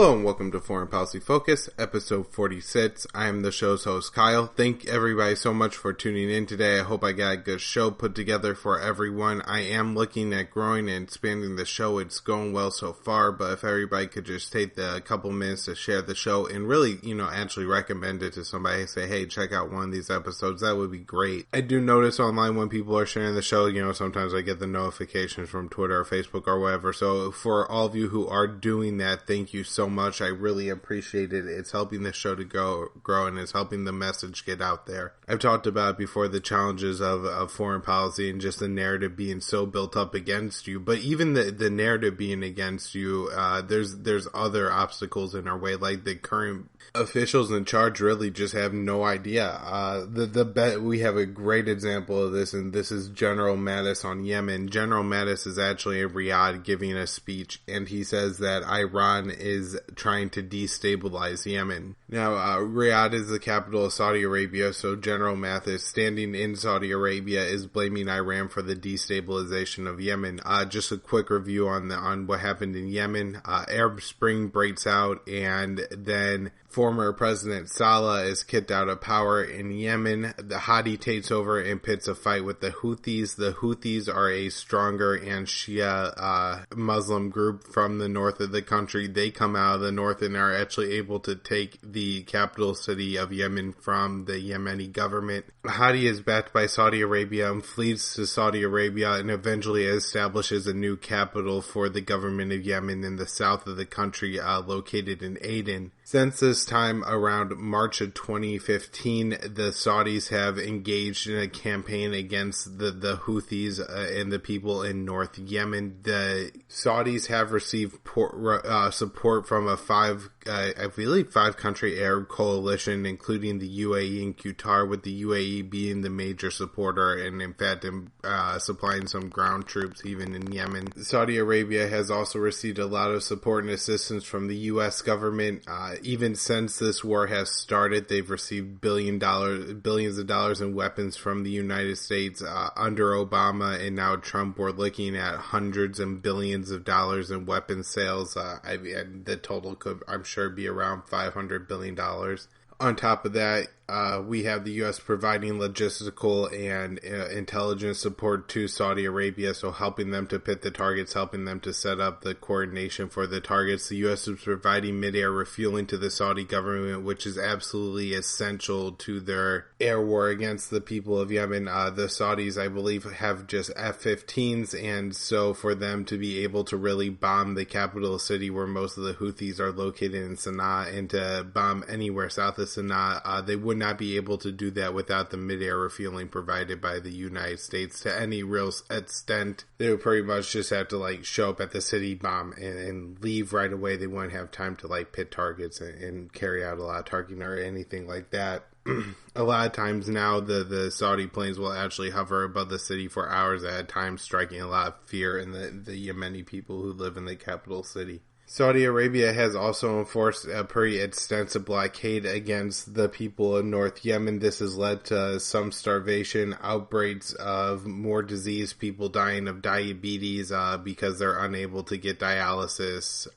Hello and welcome to Foreign Policy Focus, episode 46. I am the show's host, Kyle. Thank everybody so much for tuning in today. I hope I got a good show put together for everyone. I am looking at growing and expanding the show. It's going well so far, but if everybody could just take the couple minutes to share the show and really, actually recommend it to somebody, say, hey, check out one of these episodes, that would be great. I do notice online when people are sharing the show, sometimes I get the notifications from Twitter or Facebook or whatever. So for all of you who are doing that, thank you so much. I really appreciate it. It's helping the show to grow and it's helping the message get out there. I've talked about before the challenges of foreign policy and just the narrative being so built up against you. But even the narrative being against you, there's other obstacles in our way, like the current officials in charge really just have no idea. We have a great example of this, and this is General Mattis on Yemen. General Mattis is actually in Riyadh giving a speech, and he says that Iran is trying to destabilize Yemen. Now, Riyadh is the capital of Saudi Arabia, so General Mattis, standing in Saudi Arabia, is blaming Iran for the destabilization of Yemen. Just a quick review on what happened in Yemen. Arab Spring breaks out, and then former President Saleh is kicked out of power in Yemen. The Houthi takes over and pits a fight with the Houthis. The Houthis are a stronger and Shia Muslim group from the north of the country. They come out of the north and are actually able to take the capital city of Yemen from the Yemeni government. Houthi is backed by Saudi Arabia and flees to Saudi Arabia and eventually establishes a new capital for the government of Yemen in the south of the country, located in Aden. Since this time around March of 2015, the Saudis have engaged in a campaign against the Houthis and the people in North Yemen. The Saudis have received support from five country Arab coalition, including the UAE and Qatar, with the UAE being the major supporter and in fact supplying some ground troops even in Yemen. Saudi Arabia has also received a lot of support and assistance from the U.S. government. Even since this war has started, they've received billions of dollars in weapons from the United States. Under Obama and now Trump, we're looking at hundreds and billions of dollars in weapons sales. The total could, I'm sure, be around $500 billion. On top of that, we have the U.S. providing logistical and intelligence support to Saudi Arabia, so helping them to pit the targets, helping them to set up the coordination for the targets. The U.S. is providing mid-air refueling to the Saudi government, which is absolutely essential to their air war against the people of Yemen. The Saudis, I believe, have just F-15s, and so for them to be able to really bomb the capital city where most of the Houthis are located in Sana'a, and to bomb anywhere south of Sana'a, they would not be able to do that without the mid-air refueling provided by the United States to any real extent. They would pretty much just have to show up at the city, bomb, and leave right away. They wouldn't have time to pit targets and carry out a lot of targeting or anything like that. A lot of times now the Saudi planes will actually hover above the city for hours at a time, striking a lot of fear in the Yemeni people who live in the capital city. Saudi Arabia has also enforced a pretty extensive blockade against the people of North Yemen. This has led to some starvation, outbreaks of more disease, people dying of diabetes because they're unable to get dialysis,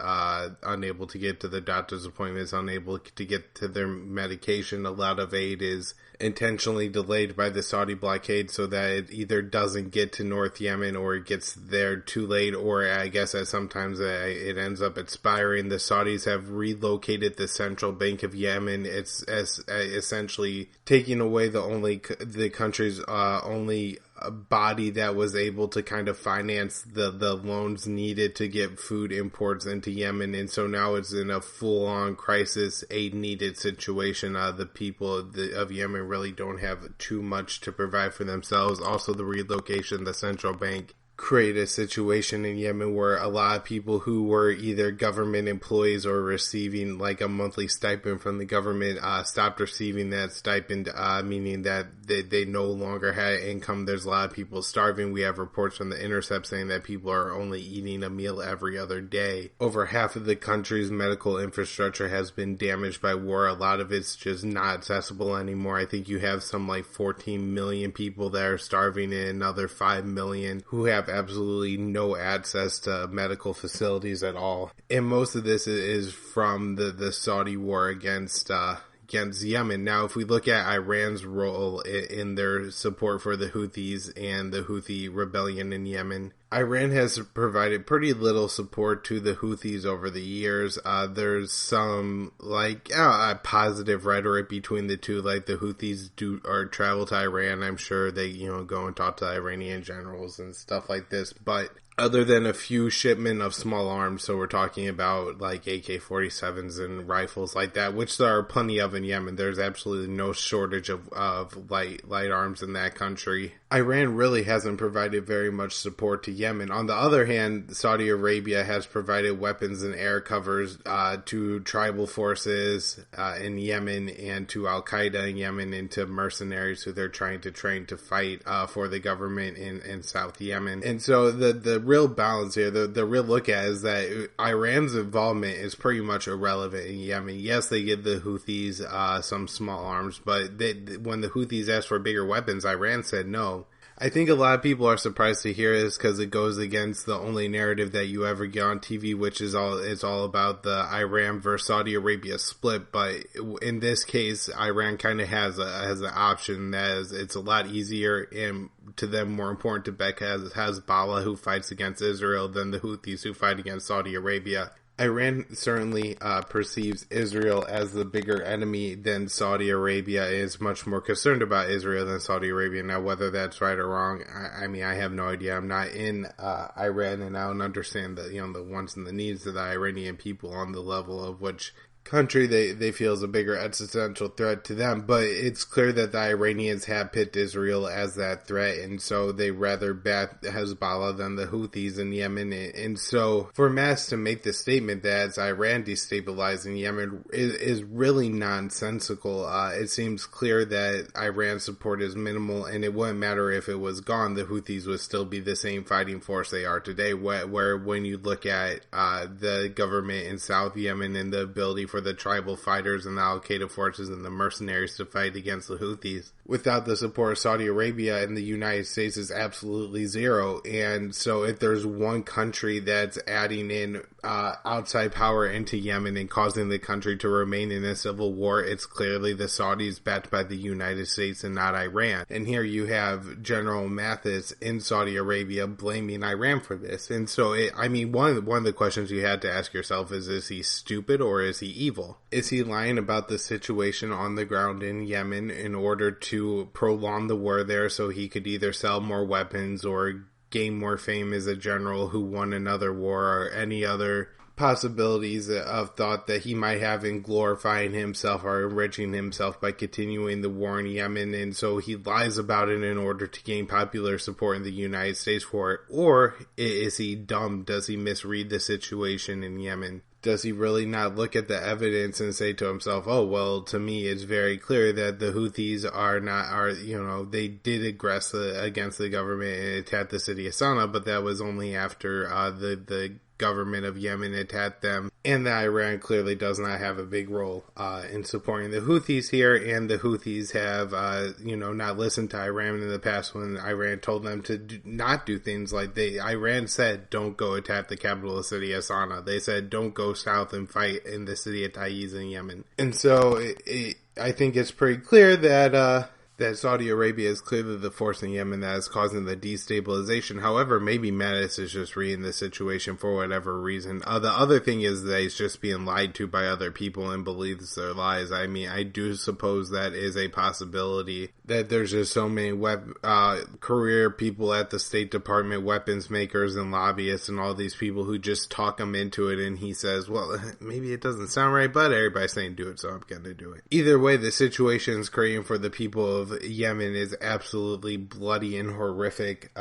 unable to get to their doctor's appointments, unable to get to their medication. A lot of aid is intentionally delayed by the Saudi blockade so that it either doesn't get to North Yemen or it gets there too late, or I guess sometimes it ends up expiring. The Saudis have relocated the central bank of Yemen. It's essentially taking away the country's only body that was able to kind of finance the loans needed to get food imports into Yemen, and so now it's in a full-on crisis, aid-needed situation. The people of Yemen really don't have too much to provide for themselves. Also, the relocation of the central bank create a situation in Yemen where a lot of people who were either government employees or receiving a monthly stipend from the government stopped receiving that stipend, meaning that they no longer had income. There's a lot of people starving. We have reports from The Intercept saying that people are only eating a meal every other day. Over half of the country's medical infrastructure has been damaged by war. A lot of it's just not accessible anymore. I think you have some 14 million people that are starving and another 5 million who have have absolutely no access to medical facilities at all. And most of this is from the Saudi war against Yemen. Now, if we look at Iran's role in their support for the Houthis and the Houthi rebellion in Yemen, Iran has provided pretty little support to the Houthis over the years. There's some positive rhetoric between the two, like the Houthis travel to Iran. I'm sure they go and talk to Iranian generals and stuff like this, but other than a few shipment of small arms, so we're talking about like AK-47s and rifles like that, which there are plenty of in Yemen. There's absolutely no shortage of light arms in that country. Iran really hasn't provided very much support to Yemen. On the other hand, Saudi Arabia has provided weapons and air covers to tribal forces in Yemen and to Al-Qaeda in Yemen and to mercenaries who they're trying to train to fight for the government in South Yemen. And so the real balance here, the real look at is that Iran's involvement is pretty much irrelevant in Yemen. Yes, they give the Houthis some small arms, but when the Houthis asked for bigger weapons, Iran said no. I think a lot of people are surprised to hear this because it goes against the only narrative that you ever get on TV, which is all about the Iran versus Saudi Arabia split. But in this case, Iran kind of has an option that it's a lot easier and to them more important to back Hezbollah, who fights against Israel, than the Houthis, who fight against Saudi Arabia. Iran certainly perceives Israel as the bigger enemy than Saudi Arabia, is much more concerned about Israel than Saudi Arabia. Now, whether that's right or wrong, I mean, I have no idea. I'm not in Iran, and I don't understand the wants and the needs of the Iranian people on the level of which country they feel is a bigger existential threat to them, but it's clear that the Iranians have picked Israel as that threat, and so they rather back Hezbollah than the Houthis in Yemen. And so for Mattis to make the statement that it's Iran destabilizing Yemen is really nonsensical. It seems clear that Iran's support is minimal, and it wouldn't matter if it was gone, the Houthis would still be the same fighting force they are today, where when you look at the government in South Yemen and the ability for the tribal fighters and the Al-Qaeda forces and the mercenaries to fight against the Houthis, without the support of Saudi Arabia and the United States, is absolutely zero. And so if there's one country that's adding in outside power into Yemen and causing the country to remain in a civil war, it's clearly the Saudis backed by the United States and not Iran. And here you have General Mattis in Saudi Arabia blaming Iran for this. And so one of the questions you had to ask yourself is he stupid or is he evil? Is he lying about the situation on the ground in Yemen in order to prolong the war there so he could either sell more weapons or gain more fame as a general who won another war, or any other possibilities of thought that he might have in glorifying himself or enriching himself by continuing the war in Yemen, and so he lies about it in order to gain popular support in the United States for it? Or is he dumb? Does he misread the situation in Yemen? Does he really not look at the evidence and say to himself, oh, well, to me, it's very clear that the Houthis they did aggress against the government and attack the city of Sana'a, but that was only after the government of Yemen attacked them, and that Iran clearly does not have a big role in supporting the Houthis here, and the Houthis have, not listened to Iran in the past when Iran told them to not do things like Iran said, don't go attack the capital city of Sana'a. They said, don't go south and fight in the city of Taiz in Yemen. And so I think it's pretty clear that Saudi Arabia is clearly the force in Yemen that is causing the destabilization. However, maybe Mattis is just reading the situation for whatever reason. The other thing is that he's just being lied to by other people and believes their lies. I mean, I do suppose that is a possibility, that there's just so many career people at the State Department, weapons makers and lobbyists and all these people who just talk him into it, and he says, well, maybe it doesn't sound right, but everybody's saying do it, so I'm gonna do it. Either way, the situation is creating for the people of Yemen is absolutely bloody and horrific.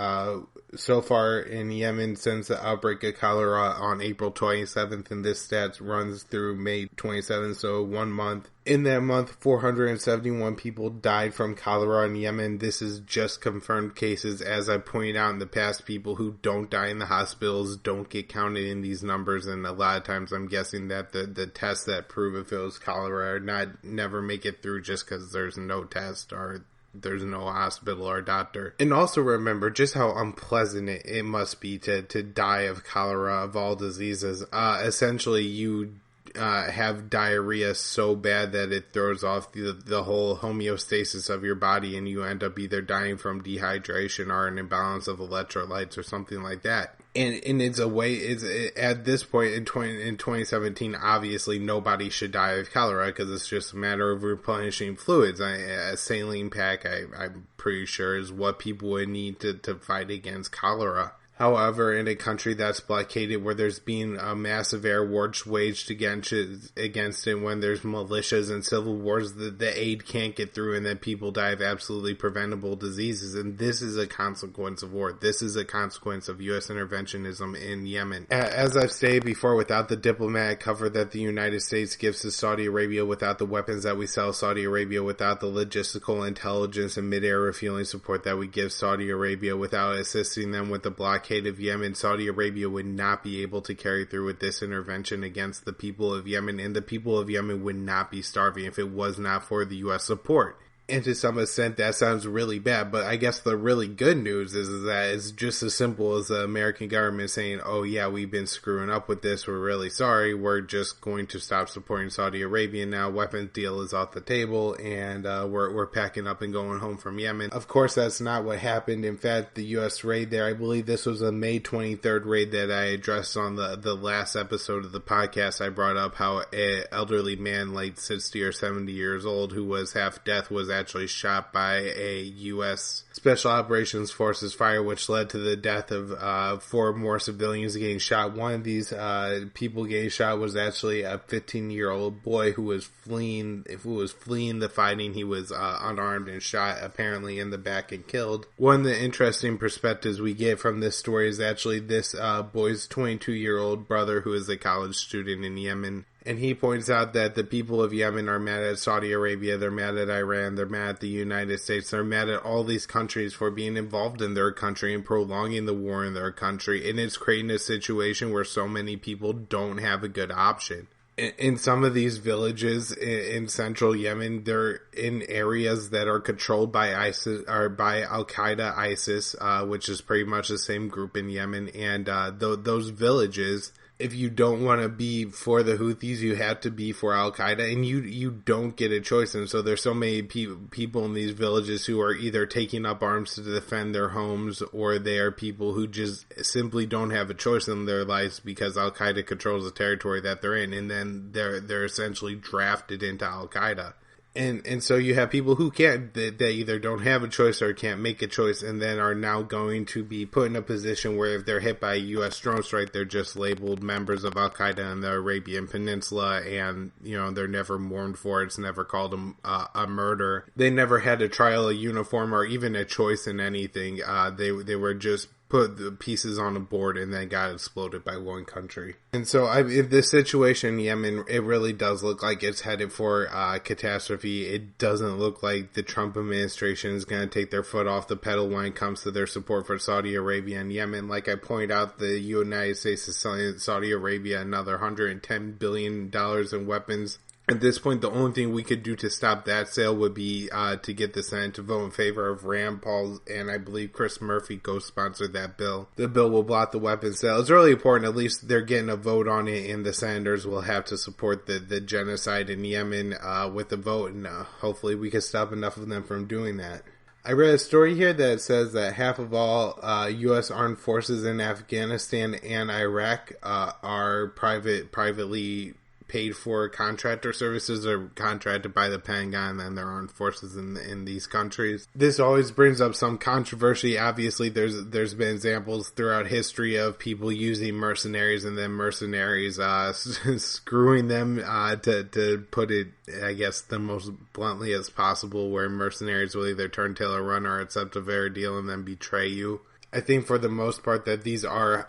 So far in Yemen, since the outbreak of cholera on April 27th, and this stats runs through May 27th, so 1 month. In that month, 471 people died from cholera in Yemen. This is just confirmed cases. As I pointed out in the past, people who don't die in the hospitals don't get counted in these numbers, and a lot of times I'm guessing that the tests that prove if it was cholera or not never make it through just because there's no test, or there's no hospital or doctor. And also remember just how unpleasant it must be to die of cholera, of all diseases. Essentially, you have diarrhea so bad that it throws off the whole homeostasis of your body, and you end up either dying from dehydration or an imbalance of electrolytes or something like that. And it's a way, at this point in 2017, obviously nobody should die of cholera because it's just a matter of replenishing fluids. A saline pack, I'm pretty sure, is what people would need to fight against cholera. However, in a country that's blockaded, where there's been a massive air war waged against it, when there's militias and civil wars, the aid can't get through, and then people die of absolutely preventable diseases. And this is a consequence of war. This is a consequence of U.S. interventionism in Yemen. As I've stated before, without the diplomatic cover that the United States gives to Saudi Arabia, without the weapons that we sell Saudi Arabia, without the logistical intelligence and mid-air refueling support that we give Saudi Arabia, without assisting them with the blockade of Yemen, Saudi Arabia would not be able to carry through with this intervention against the people of Yemen, and the people of Yemen would not be starving if it was not for the U.S. support. And to some extent, that sounds really bad, but I guess the really good news is that it's just as simple as the American government saying, oh yeah, we've been screwing up with this, we're really sorry, we're just going to stop supporting Saudi Arabia now, weapons deal is off the table, and we're packing up and going home from Yemen. Of course, that's not what happened. In fact, the U.S. raid there, I believe this was a May 23rd raid that I addressed on the last episode of the podcast. I brought up how an elderly man, like 60 or 70 years old, who was half deaf, was actually shot by a U.S. Special Operations Forces fire, which led to the death of 4 more civilians getting shot. One of these people getting shot was actually a 15-year-old boy who was fleeing the fighting. He was unarmed and shot apparently in the back and killed. One of the interesting perspectives we get from this story is actually this boy's 22-year-old brother, who is a college student in Yemen. And he points out that the people of Yemen are mad at Saudi Arabia, they're mad at Iran, they're mad at the United States, they're mad at all these countries for being involved in their country and prolonging the war in their country. And it's creating a situation where so many people don't have a good option. In some of these villages in central Yemen, they're in areas that are controlled by ISIS, or by Al-Qaeda ISIS, which is pretty much the same group in Yemen. And those villages, if you don't want to be for the Houthis, you have to be for Al-Qaeda, and you don't get a choice. And so there's so many people in these villages who are either taking up arms to defend their homes, or they are people who just simply don't have a choice in their lives because Al-Qaeda controls the territory that they're in, and then they're essentially drafted into Al-Qaeda. And so you have people who they either don't have a choice or can't make a choice, and then are now going to be put in a position where if they're hit by a U.S. drone strike, they're just labeled members of Al-Qaeda in the Arabian Peninsula, and, they're never mourned for it. It's never called a murder. They never had a trial, a uniform, or even a choice in anything. They were just put the pieces on a board and then got exploded by one country. And so in this situation in Yemen, it really does look like it's headed for catastrophe. It doesn't look like the Trump administration is going to take their foot off the pedal when it comes to their support for Saudi Arabia and Yemen. Like I pointed out, the United States is selling Saudi Arabia another $110 billion in weapons. At this point, the only thing we could do to stop that sale would be to get the Senate to vote in favor of Rand Paul, and I believe Chris Murphy co-sponsored that bill. The bill will block the weapons sale. It's really important. At least they're getting a vote on it, and the senators will have to support the genocide in Yemen with a vote, and hopefully we can stop enough of them from doing that. I read a story here that says that half of all U.S. armed forces in Afghanistan and Iraq are privately paid for contractor services, or contracted by the Pentagon and their armed forces in these countries. This always brings up some controversy. Obviously, there's been examples throughout history of people using mercenaries and then mercenaries screwing them, to put it, I guess, the most bluntly as possible, where mercenaries will either turn tail or run or accept a fair deal and then betray you. I think for the most part that these are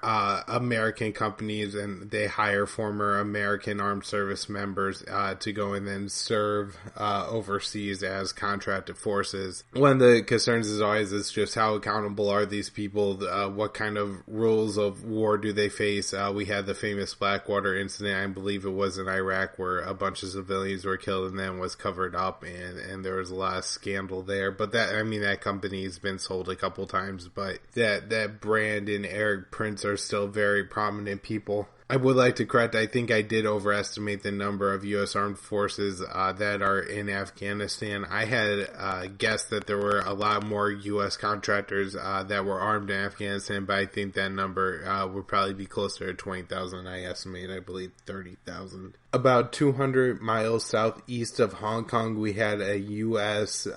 American companies, and they hire former American armed service members to go and then serve overseas as contracted forces. One of the concerns is always is just how accountable are these people? What kind of rules of war do they face? We had the famous Blackwater incident, I believe it was in Iraq, where a bunch of civilians were killed and then was covered up, and there was a lot of scandal there. But that company's been sold a couple times, but that Brand and Eric Prince are still very prominent people. I would like to correct, I think I did overestimate the number of U.S. armed forces that are in Afghanistan. I had guessed that there were a lot more U.S. contractors that were armed in Afghanistan, but I think that number would probably be closer to 20,000. I estimate, I believe, 30,000. About 200 miles southeast of Hong Kong, we had a U.S.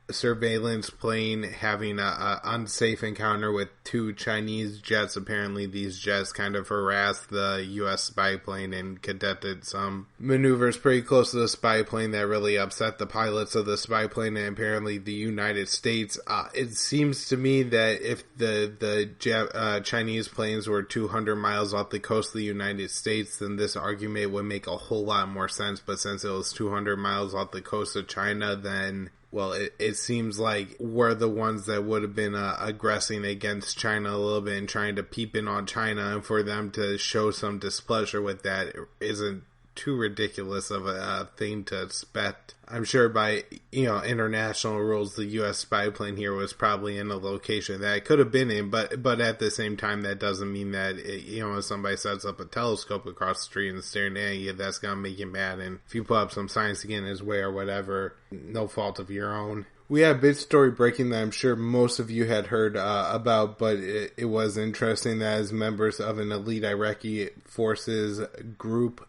Surveillance plane having an unsafe encounter with two Chinese jets. Apparently, these jets kind of harassed the U.S. spy plane and conducted some maneuvers pretty close to the spy plane that really upset the pilots of the spy plane and apparently the United States. It seems to me that if the Chinese planes were 200 miles off the coast of the United States, then this argument would make a whole lot more sense. But since it was 200 miles off the coast of China, then well, it seems like we're the ones that would have been aggressing against China a little bit and trying to peep in on China, and for them to show some displeasure with that isn't too ridiculous of a thing to expect. I'm sure by, international rules, the U.S. spy plane here was probably in a location that it could have been in, but at the same time, that doesn't mean that, if somebody sets up a telescope across the street and staring at you, that's going to make you mad, and if you put up some signs to get in his way or whatever, no fault of your own. We had a big story breaking that I'm sure most of you had heard about, but it was interesting that as members of an elite Iraqi forces group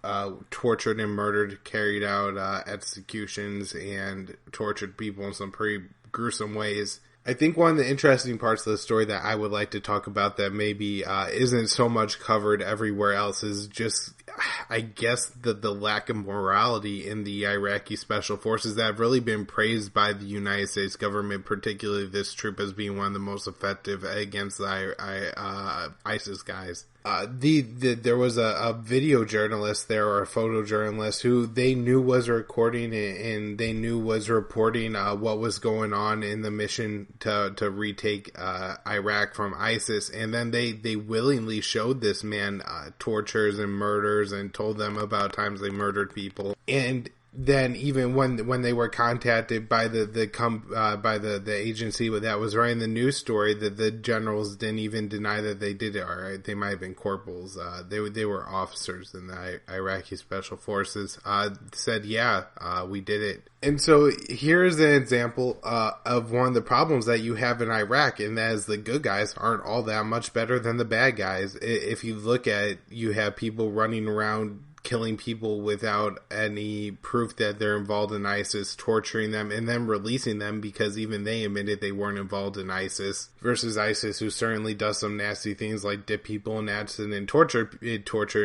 tortured and murdered, carried out executions, and tortured people in some pretty gruesome ways. I think one of the interesting parts of the story that I would like to talk about that maybe isn't so much covered everywhere else is just, I guess, the lack of morality in the Iraqi special forces that have really been praised by the United States government, particularly this troop, as being one of the most effective against the ISIS guys. There was a video journalist there, or a photojournalist, who they knew was recording and they knew was reporting what was going on in the mission to retake Iraq from ISIS, and then they willingly showed this man tortures and murders and told them about times they murdered people. And then even when they were contacted by the agency that was writing the news story, that the generals didn't even deny that they did it. All right, they might have been corporals. They were officers in the Iraqi special forces. Said, we did it. And so here's an example of one of the problems that you have in Iraq, and that is the good guys aren't all that much better than the bad guys. If you look at it, you have people running around killing people without any proof that they're involved in ISIS, torturing them, and then releasing them because even they admitted they weren't involved in ISIS, versus ISIS, who certainly does some nasty things like dip people in acid and torture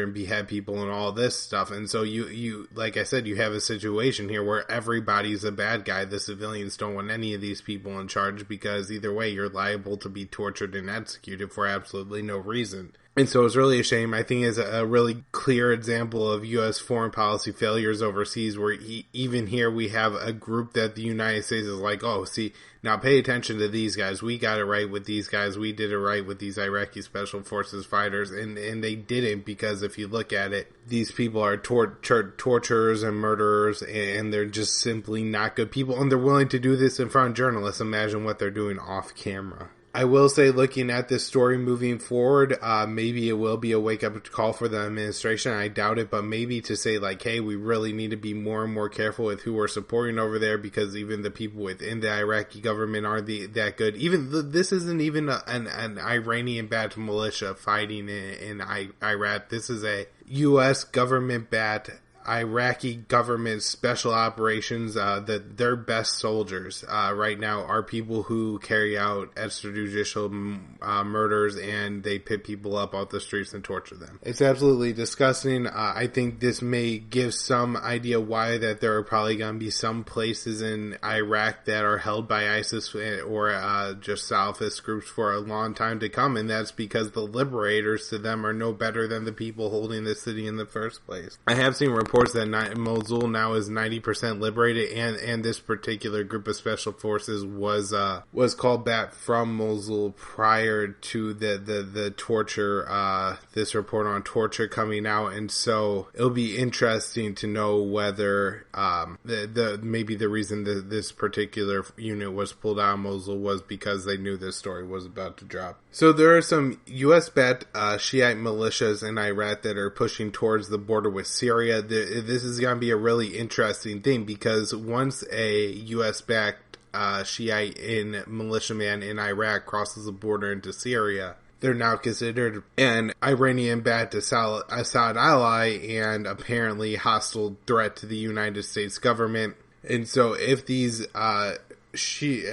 and behead people and all this stuff. And so you like I said, you have a situation here where everybody's a bad guy. The civilians don't want any of these people in charge because either way you're liable to be tortured and executed for absolutely no reason. And so it's really a shame. I think it's a really clear example of U.S. foreign policy failures overseas, where even here we have a group that the United States is like, oh, see, now pay attention to these guys. We got it right with these guys. We did it right with these Iraqi Special Forces fighters. And they didn't, because if you look at it, these people are torturers and murderers, and they're just simply not good people. And they're willing to do this in front of journalists. Imagine what they're doing off camera. I will say, looking at this story moving forward, maybe it will be a wake-up call for the administration. I doubt it, but maybe to say, like, hey, we really need to be more and more careful with who we're supporting over there, because even the people within the Iraqi government aren't that good. Even this isn't even an Iranian-backed militia fighting in Iraq. This is a U.S. government-backed Iraqi government special operations, that their best soldiers right now are people who carry out extrajudicial murders, and they pit people up off the streets and torture them. It's absolutely disgusting. I think this may give some idea why that there are probably going to be some places in Iraq that are held by ISIS or just Salafist groups for a long time to come, and that's because the liberators to them are no better than the people holding the city in the first place. I have seen reports that Mosul now is 90% liberated, and this particular group of special forces was called back from Mosul prior to the torture, this report on torture coming out, and so it'll be interesting to know whether maybe the reason that this particular unit was pulled out of Mosul was because they knew this story was about to drop. So there are some U.S.-backed Shiite militias in Iraq that are pushing towards the border with Syria. This is going to be a really interesting thing, because once a U.S.-backed Shiite militiaman in Iraq crosses the border into Syria, they're now considered an Iranian-backed Assad ally and apparently hostile threat to the United States government. And so if these Shiite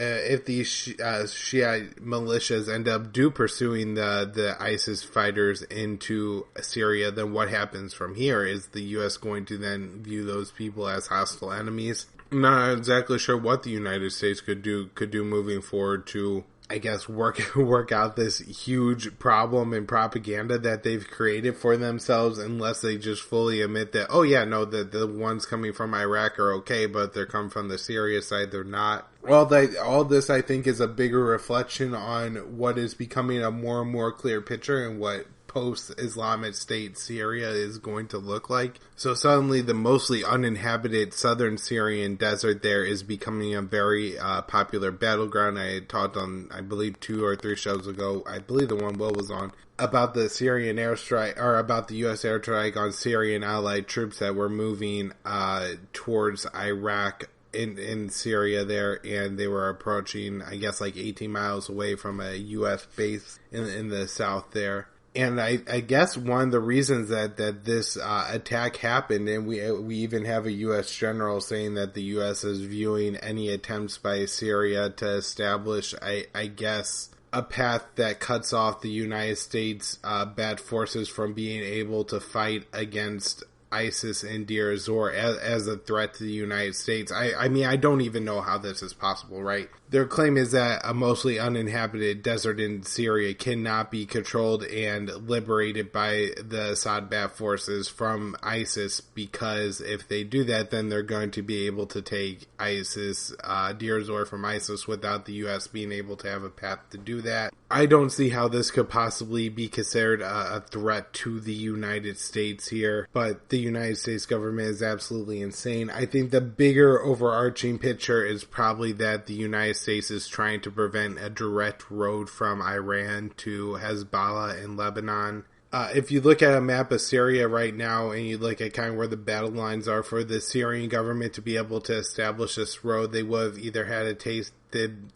militias end up pursuing the ISIS fighters into Syria, then what happens from here? Is the U.S. going to then view those people as hostile enemies? I'm not exactly sure what the United States could do moving forward to, I guess, work out this huge problem and propaganda that they've created for themselves, unless they just fully admit that, oh yeah, no, the ones coming from Iraq are okay, but they're coming from the Syria side, they're not. All this, I think, is a bigger reflection on what is becoming a more and more clear picture and what post-Islamic State Syria is going to look like. So suddenly the mostly uninhabited southern Syrian desert there is becoming a very popular battleground. I talked on, I believe, 2 or 3 shows ago, I believe the one Will was on, about the Syrian airstrike, or about the U.S. airstrike on Syrian allied troops that were moving towards Iraq in Syria there, and they were approaching, I guess, like 18 miles away from a U.S. base in the south there. And I guess one of the reasons that this attack happened, and we even have a U.S. general saying that the U.S. is viewing any attempts by Syria to establish, I guess, a path that cuts off the United States bad forces from being able to fight against ISIS in Deir ez-Zor as a threat to the United States. I mean, I don't even know how this is possible, right? Their claim is that a mostly uninhabited desert in Syria cannot be controlled and liberated by the Assad-backed forces from ISIS, because if they do that, then they're going to be able to take ISIS, Deir ez-Zor from ISIS without the U.S. being able to have a path to do that. I don't see how this could possibly be considered a threat to the United States here, but the United States government is absolutely insane. I think the bigger overarching picture is probably that the United States is trying to prevent a direct road from Iran to Hezbollah in Lebanon. If you look at a map of Syria right now and you look at kind of where the battle lines are for the Syrian government to be able to establish this road, they would have either had to taste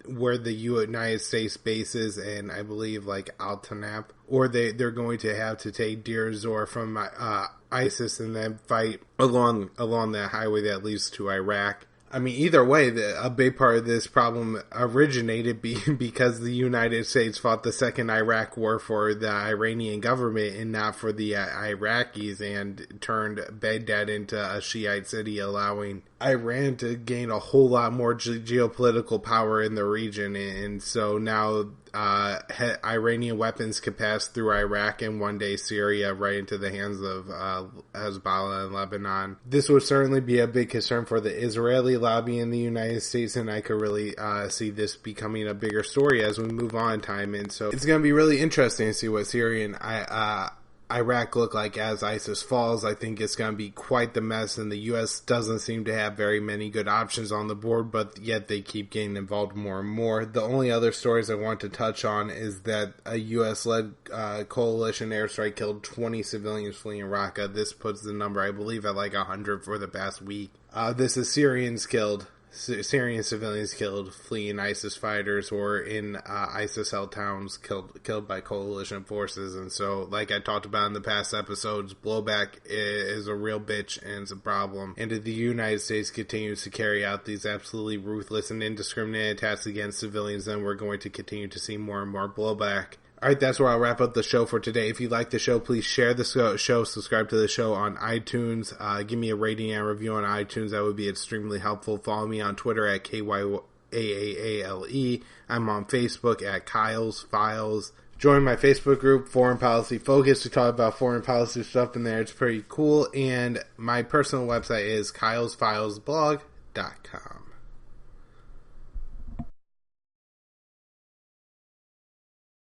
where the United States base is, and I believe like Al-Tanab, or they're going to have to take Deir ez-Zor from ISIS and then fight along that highway that leads to Iraq. I mean, either way, a big part of this problem originated because the United States fought the second Iraq war for the Iranian government and not for the Iraqis, and turned Baghdad into a Shiite city, allowing Iran to gain a whole lot more geopolitical power in the region. And so now Iranian weapons can pass through Iraq and one day Syria right into the hands of Hezbollah and Lebanon. This would certainly be a big concern for the Israeli lobby in the United States, and I could really see this becoming a bigger story as we move on in time. And so it's going to be really interesting to see what Syria and Iraq look like as ISIS falls. I think it's going to be quite the mess, and the U.S. doesn't seem to have very many good options on the board, but yet they keep getting involved more and more. The only other stories I want to touch on is that a U.S.-led coalition airstrike killed 20 civilians fleeing Raqqa. This puts the number, I believe, at like 100 for the past week. This is Syrians killed, Syrian civilians killed fleeing ISIS fighters or in ISIS-held towns killed by coalition forces. And so, like I talked about in the past episodes, blowback is a real bitch and it's a problem. And if the United States continues to carry out these absolutely ruthless and indiscriminate attacks against civilians, then we're going to continue to see more and more blowback. Alright, that's where I'll wrap up the show for today. If you like the show, please share the show, subscribe to the show on iTunes, give me a rating and review on iTunes. That would be extremely helpful. Follow me on Twitter at KYAALE. I'm on Facebook at Kyle's Files. Join my Facebook group, Foreign Policy Focus, to talk about foreign policy stuff in there. It's pretty cool. And my personal website is kylesfilesblog.com.